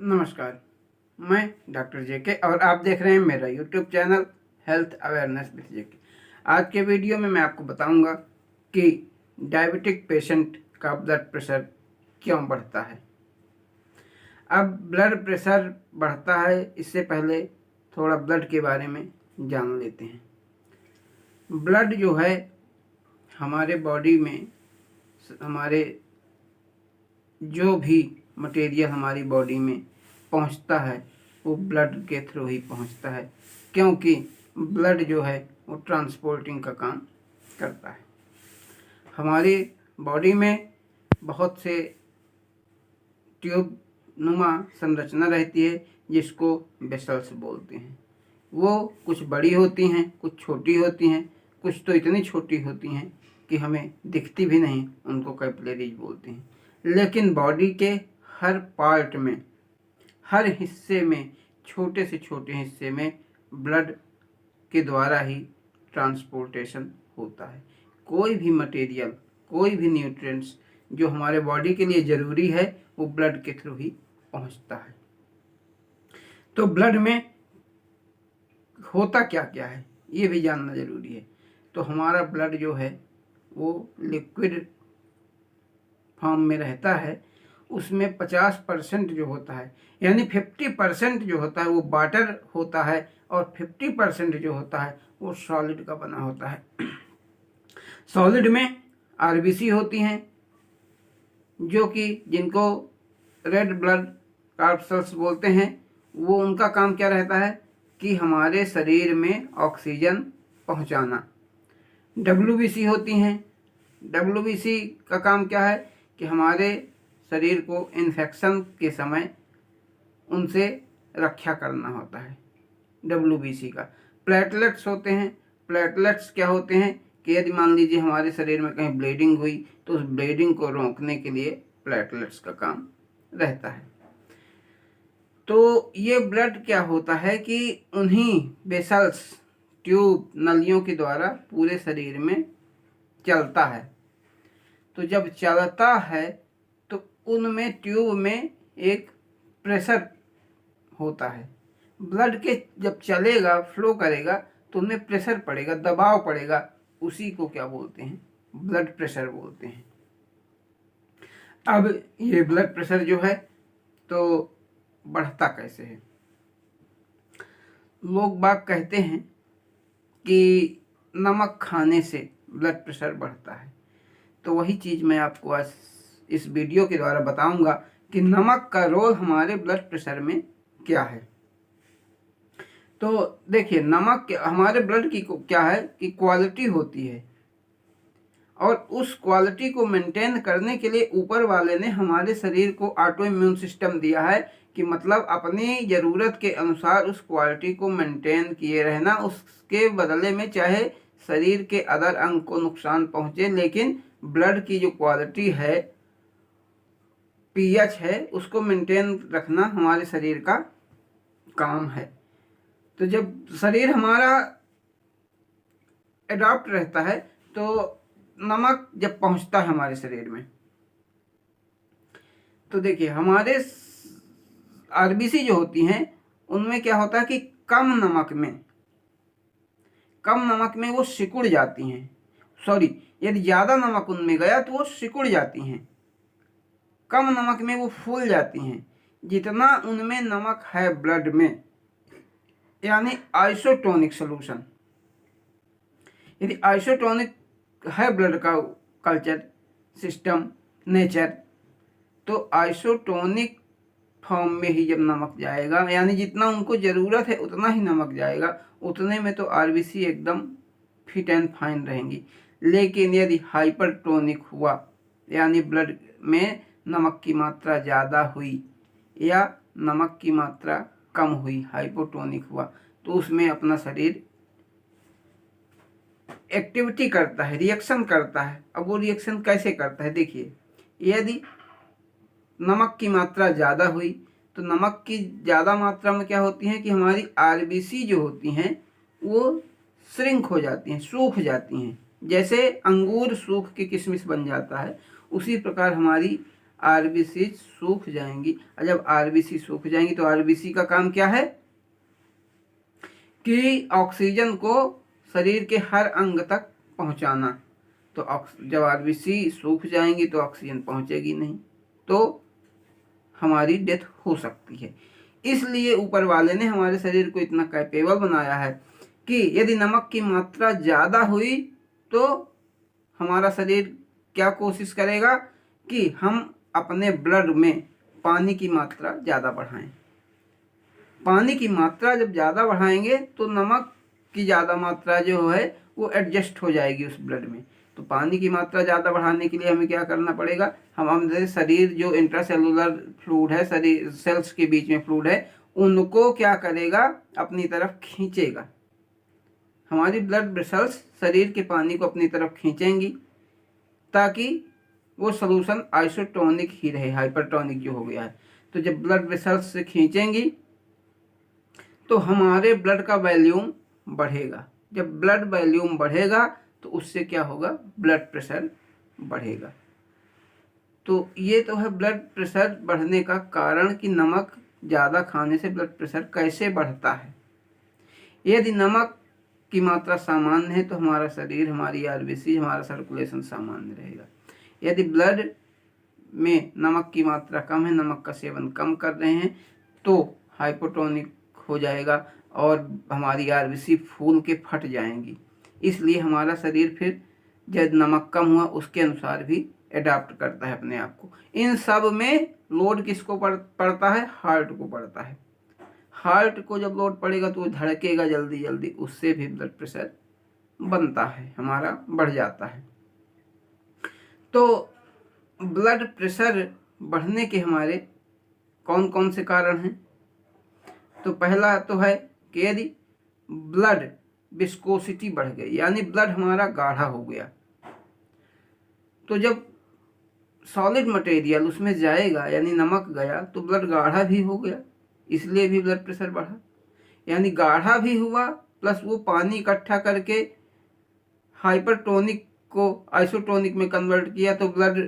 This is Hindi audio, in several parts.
नमस्कार, मैं डॉक्टर जेके और आप देख रहे हैं मेरा YouTube channel health awareness with JK. आज के वीडियो में मैं आपको बताऊंगा कि डायबिटिक पेशेंट का ब्लड प्रेशर क्यों बढ़ता है। अब ब्लड प्रेशर बढ़ता है, इससे पहले थोड़ा ब्लड के बारे में जान लेते हैं। ब्लड जो है हमारे बॉडी में, हमारे जो भी मटेरियल हमारी बॉडी में पहुंचता है वो ब्लड के थ्रू ही पहुंचता है, क्योंकि ब्लड जो है वो ट्रांसपोर्टिंग का काम करता है। हमारी बॉडी में बहुत से ट्यूब नुमा संरचना रहती है जिसको वेसल्स बोलते हैं। वो कुछ बड़ी होती हैं, कुछ छोटी होती हैं, कुछ तो इतनी छोटी होती हैं कि हमें दिखती भी नहीं, उनको कैपिलरीज बोलते हैं। लेकिन बॉडी के हर पार्ट में, हर हिस्से में, छोटे से छोटे हिस्से में ब्लड के द्वारा ही ट्रांसपोर्टेशन होता है। कोई भी मटेरियल, कोई भी न्यूट्रिएंट्स जो हमारे बॉडी के लिए ज़रूरी है वो ब्लड के थ्रू ही पहुंचता है। तो ब्लड में होता क्या क्या है ये भी जानना ज़रूरी है। तो हमारा ब्लड जो है वो लिक्विड फॉर्म में रहता है। उसमें 50% जो होता है, यानी 50% जो होता है वो वाटर होता है और 50% जो होता है वो सॉलिड का बना होता है। सॉलिड में आरबीसी होती हैं, जो कि जिनको रेड ब्लड कार्पसेल्स बोलते हैं। वो उनका काम क्या रहता है कि हमारे शरीर में ऑक्सीजन पहुंचाना। डब्ल्यूबीसी होती हैं। डब्ल्यूबीसी का काम क्या है कि हमारे शरीर को इन्फेक्शन के समय उनसे रक्षा करना होता है, डब्ल्यूबीसी का। प्लेटलेट्स होते हैं। प्लेटलेट्स क्या होते हैं कि यदि मान लीजिए हमारे शरीर में कहीं ब्लीडिंग हुई तो उस ब्लीडिंग को रोकने के लिए प्लेटलेट्स का काम रहता है। तो ये ब्लड क्या होता है कि उन्हीं वेसल्स, ट्यूब, नलियों के द्वारा पूरे शरीर में चलता है। तो जब चलता है तो उनमें, ट्यूब में एक प्रेशर होता है। ब्लड के जब चलेगा, फ्लो करेगा तो उनमें प्रेशर पड़ेगा, दबाव पड़ेगा। उसी को क्या बोलते हैं? ब्लड प्रेशर बोलते हैं। अब ये ब्लड प्रेशर जो है तो बढ़ता कैसे है? लोग बाग कहते हैं कि नमक खाने से ब्लड प्रेशर बढ़ता है। तो वही चीज़ मैं आपको आज इस वीडियो के द्वारा बताऊंगा कि नमक का रोल हमारे ब्लड प्रेशर में क्या है। तो देखिए, नमक हमारे ब्लड की क्या है कि क्वालिटी होती है, और उस क्वालिटी को मेंटेन करने के लिए ऊपर वाले ने हमारे शरीर को ऑटो इम्यून सिस्टम दिया है कि मतलब अपनी ज़रूरत के अनुसार उस क्वालिटी को मेंटेन किए रहना। उसके बदले में चाहे शरीर के अदर अंग को नुकसान पहुंचे, लेकिन ब्लड की जो क्वालिटी है, पीएच है, उसको मेंटेन रखना हमारे शरीर का काम है। तो जब शरीर हमारा एडॉप्ट रहता है तो नमक जब पहुंचता है हमारे शरीर में, तो देखिए हमारे आरबीसी जो होती हैं उनमें क्या होता है कि कम नमक में वो सिकुड़ जाती हैं। सॉरी, यदि ज़्यादा नमक उनमें गया तो वो सिकुड़ जाती हैं। कम नमक में वो फूल जाती हैं। जितना उनमें नमक है ब्लड में, यानी आइसोटोनिक सोल्यूशन, यदि आइसोटोनिक है ब्लड का कल्चर सिस्टम, नेचर, तो आइसोटोनिक फॉर्म में ही जब नमक जाएगा, यानी जितना उनको ज़रूरत है उतना ही नमक जाएगा, उतने में तो आरबीसी एकदम फिट एंड फाइन रहेंगी। लेकिन यदि हाइपरटोनिक हुआ, यानी ब्लड में नमक की मात्रा ज़्यादा हुई या नमक की मात्रा कम हुई, हाइपोटोनिक हुआ, तो उसमें अपना शरीर एक्टिविटी करता है, रिएक्शन करता है। अब वो रिएक्शन कैसे करता है? देखिए, यदि नमक की मात्रा ज़्यादा हुई तो नमक की ज़्यादा मात्रा में क्या होती है कि हमारी आरबीसी जो होती हैं वो श्रिंक हो जाती हैं, सूख जाती हैं। जैसे अंगूर सूख के किशमिश बन जाता है, उसी प्रकार हमारी आरबीसी सूख जाएंगी। और जब आरबीसी सूख जाएंगी तो आरबीसी का काम क्या है कि ऑक्सीजन को शरीर के हर अंग तक पहुंचाना। तो जब आरबीसी सूख जाएंगी तो ऑक्सीजन पहुंचेगी नहीं, तो हमारी डेथ हो सकती है। इसलिए ऊपर वाले ने हमारे शरीर को इतना कैपेबल बनाया है कि यदि नमक की मात्रा ज़्यादा हुई तो हमारा शरीर क्या कोशिश करेगा कि हम अपने ब्लड में पानी की मात्रा ज़्यादा बढ़ाएं। पानी की मात्रा जब ज़्यादा बढ़ाएंगे तो नमक की ज़्यादा मात्रा जो है वो एडजस्ट हो जाएगी उस ब्लड में। तो पानी की मात्रा ज़्यादा बढ़ाने के लिए हमें क्या करना पड़ेगा, हम हमारे शरीर जो इंट्रासेलुलर फ्लूइड है, शरीर सेल्स के बीच में फ्लूइड है, उनको क्या करेगा, अपनी तरफ खींचेगा। हमारी ब्लड वेसल्स शरीर के पानी को अपनी तरफ खींचेंगी ताकि वो सोल्यूशन आइसोटोनिक ही रहे, हाइपरटोनिक जो हो गया है। तो जब ब्लड वेसल्स से खींचेंगी तो हमारे ब्लड का वॉल्यूम बढ़ेगा। जब ब्लड वॉल्यूम बढ़ेगा तो उससे क्या होगा, ब्लड प्रेशर बढ़ेगा। तो ये तो है ब्लड प्रेशर बढ़ने का कारण कि नमक ज़्यादा खाने से ब्लड प्रेशर कैसे बढ़ता है। यदि नमक की मात्रा सामान्य है तो हमारा शरीर, हमारी आरबीसी, हमारा सर्कुलेशन सामान्य रहेगा। यदि ब्लड में नमक की मात्रा कम है, नमक का सेवन कम कर रहे हैं, तो हाइपोटोनिक हो जाएगा और हमारी आरबीसी फूल के फट जाएंगी। इसलिए हमारा शरीर फिर जब नमक कम हुआ उसके अनुसार भी एडाप्ट करता है अपने आप को। इन सब में लोड किसको पड़ता है, हार्ट को पड़ता है। हार्ट को जब लोड पड़ेगा तो वो धड़केगा जल्दी जल्दी, उससे भी ब्लड प्रेशर बनता है, हमारा बढ़ जाता है। तो ब्लड प्रेशर बढ़ने के हमारे कौन कौन से कारण हैं। तो पहला तो है कि यदि ब्लड विस्कोसिटी बढ़ गई, यानी ब्लड हमारा गाढ़ा हो गया, तो जब सॉलिड मटेरियल उसमें जाएगा यानी नमक गया तो ब्लड गाढ़ा भी हो गया, इसलिए भी ब्लड प्रेशर बढ़ा। यानी गाढ़ा भी हुआ प्लस वो पानी इकट्ठा करके हाइपरटोनिक को आइसोटोनिक में कन्वर्ट किया तो ब्लड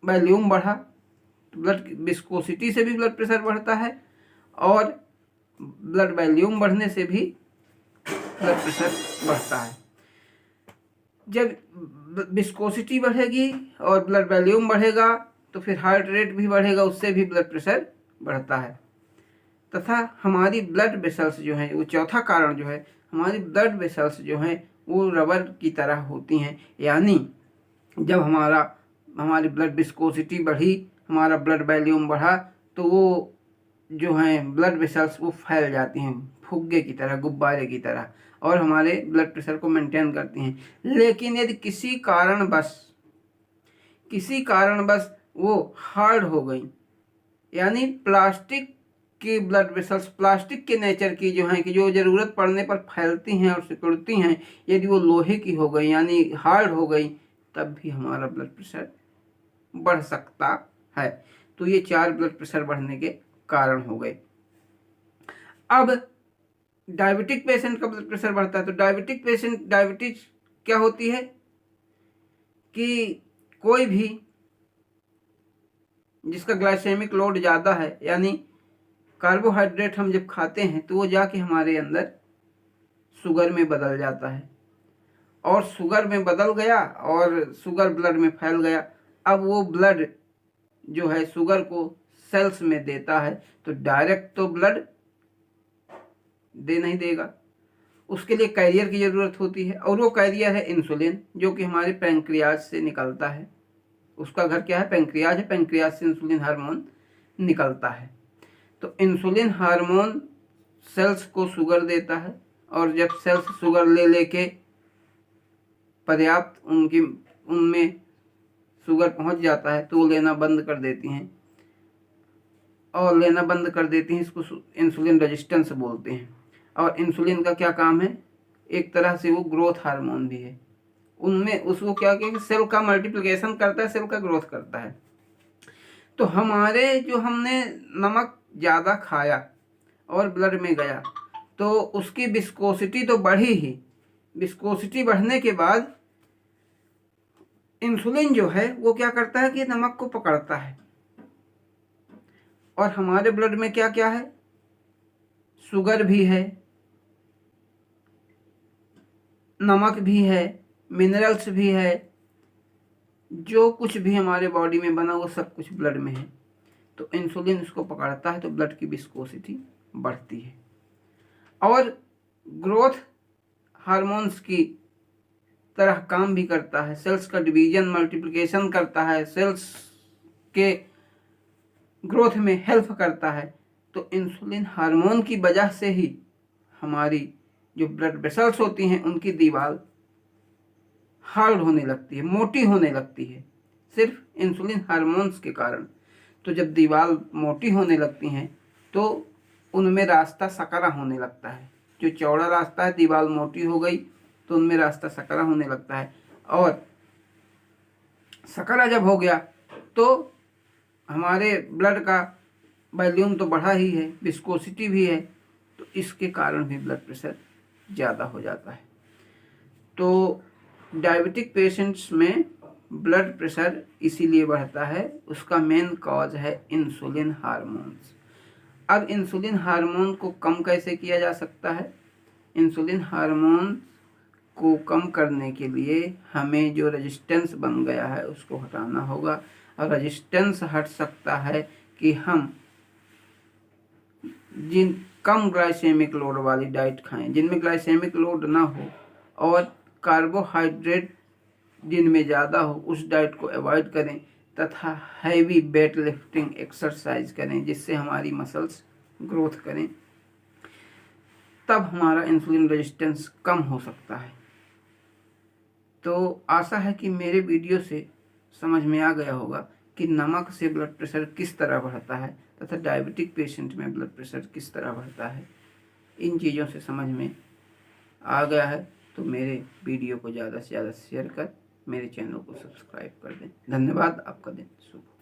वॉल्यूम बढ़ा। ब्लड विस्कोसिटी से भी ब्लड प्रेशर बढ़ता है और ब्लड वॉल्यूम बढ़ने से भी ब्लड प्रेशर बढ़ता है। जब विस्कोसिटी बढ़ेगी और ब्लड वॉल्यूम बढ़ेगा तो फिर हार्ट रेट भी बढ़ेगा, उससे भी ब्लड प्रेशर बढ़ता है। तथा हमारी ब्लड वेसल्स जो हैं, वो चौथा कारण जो है, हमारी ब्लड वेसल्स जो हैं वो रबर की तरह होती हैं। यानी जब हमारी ब्लड विस्कोसिटी बढ़ी, हमारा ब्लड वॉल्यूम बढ़ा, तो वो जो हैं ब्लड वेसल्स वो फैल जाती हैं फुग्गे की तरह, गुब्बारे की तरह, और हमारे ब्लड प्रेशर को मेंटेन करती हैं। लेकिन यदि किसी कारणवश वो हार्ड हो गई, यानी प्लास्टिक की ब्लड वेसल्स प्लास्टिक के नेचर की जो हैं कि जो ज़रूरत पड़ने पर फैलती हैं और सिकुड़ती हैं, यदि वो लोहे की हो गई यानी हार्ड हो गई, तब भी हमारा ब्लड प्रेशर बढ़ सकता है। तो ये 4 ब्लड प्रेशर बढ़ने के कारण हो गए। अब डायबिटिक पेशेंट का ब्लड प्रेशर बढ़ता है। तो डायबिटीज क्या होती है कि कोई भी जिसका ग्लाइसेमिक लोड ज़्यादा है, यानी कार्बोहाइड्रेट हम जब खाते हैं तो वो जाके हमारे अंदर शुगर में बदल जाता है, और शुगर में बदल गया और शुगर ब्लड में फैल गया। अब वो ब्लड जो है शुगर को सेल्स में देता है, तो डायरेक्ट तो ब्लड दे नहीं देगा, उसके लिए कैरियर की ज़रूरत होती है, और वो कैरियर है इंसुलिन, जो कि हमारे पैंक्रियाज से निकलता है। उसका घर क्या है, पैंक्रियाज है, पैंक्रियाज से इंसुलिन हार्मोन निकलता है। तो इंसुलिन हार्मोन सेल्स को शुगर देता है, और जब सेल्स शुगर लेके पर्याप्त उनमें शुगर पहुंच जाता है तो वो लेना बंद कर देती हैं, और लेना बंद कर देती हैं, इसको इंसुलिन रेजिस्टेंस बोलते हैं। और इंसुलिन का क्या काम है, एक तरह से वो ग्रोथ हार्मोन भी है। उनमें उसको क्या कि सेल का मल्टीप्लिकेशन करता है, सेल का ग्रोथ करता है। तो हमारे जो हमने नमक ज़्यादा खाया और ब्लड में गया तो उसकी विस्कोसिटी तो बढ़ी ही, विस्कोसिटी बढ़ने के बाद इंसुलिन जो है वो क्या करता है कि नमक को पकड़ता है। और हमारे ब्लड में क्या क्या है, शुगर भी है, नमक भी है, मिनरल्स भी है, जो कुछ भी हमारे बॉडी में बना वो सब कुछ ब्लड में है। तो इंसुलिन इसको पकड़ता है तो ब्लड की विस्कोसिटी बढ़ती है। और ग्रोथ हार्मोन्स की तरह काम भी करता है, सेल्स का डिवीजन मल्टीप्लिकेशन करता है, सेल्स के ग्रोथ में हेल्प करता है। तो इंसुलिन हार्मोन की वजह से ही हमारी जो ब्लड वेसल्स होती हैं उनकी दीवार हार्ड होने लगती है, मोटी होने लगती है, सिर्फ इंसुलिन हार्मोन्स के कारण। तो जब दीवार मोटी होने लगती हैं तो उनमें रास्ता सकरा होने लगता है। जो चौड़ा रास्ता है, दीवार मोटी हो गई तो उनमें रास्ता सकरा होने लगता है। और सकरा जब हो गया तो हमारे ब्लड का वॉल्यूम तो बढ़ा ही है, विस्कोसिटी भी है, तो इसके कारण भी ब्लड प्रेशर ज़्यादा हो जाता है। तो डायबिटिक पेशेंट्स में ब्लड प्रेशर इसीलिए बढ़ता है, उसका मेन कॉज है इंसुलिन हार्मोन्स। अब इंसुलिन हार्मोन को कम कैसे किया जा सकता है? इंसुलिन हार्मोन को कम करने के लिए हमें जो रेजिस्टेंस बन गया है उसको हटाना होगा। और रेजिस्टेंस हट सकता है कि हम जिन कम ग्लाइसेमिक लोड वाली डाइट खाएं, जिनमें ग्लाइसेमिक लोड ना हो और कार्बोहाइड्रेट जिनमें ज़्यादा हो, उस डाइट को अवॉइड करें तथा हैवी वेट लिफ्टिंग एक्सरसाइज करें जिससे हमारी मसल्स ग्रोथ करें। तब हमारा इंसुलिन रेजिस्टेंस कम हो सकता है। तो आशा है कि मेरे वीडियो से समझ में आ गया होगा कि नमक से ब्लड प्रेशर किस तरह बढ़ता है तथा डायबिटिक पेशेंट में ब्लड प्रेशर किस तरह बढ़ता है। इन चीज़ों से समझ में आ गया है तो मेरे वीडियो को ज़्यादा से ज़्यादा शेयर कर मेरे चैनल को सब्सक्राइब कर दें। धन्यवाद। आपका दिन शुभ हो।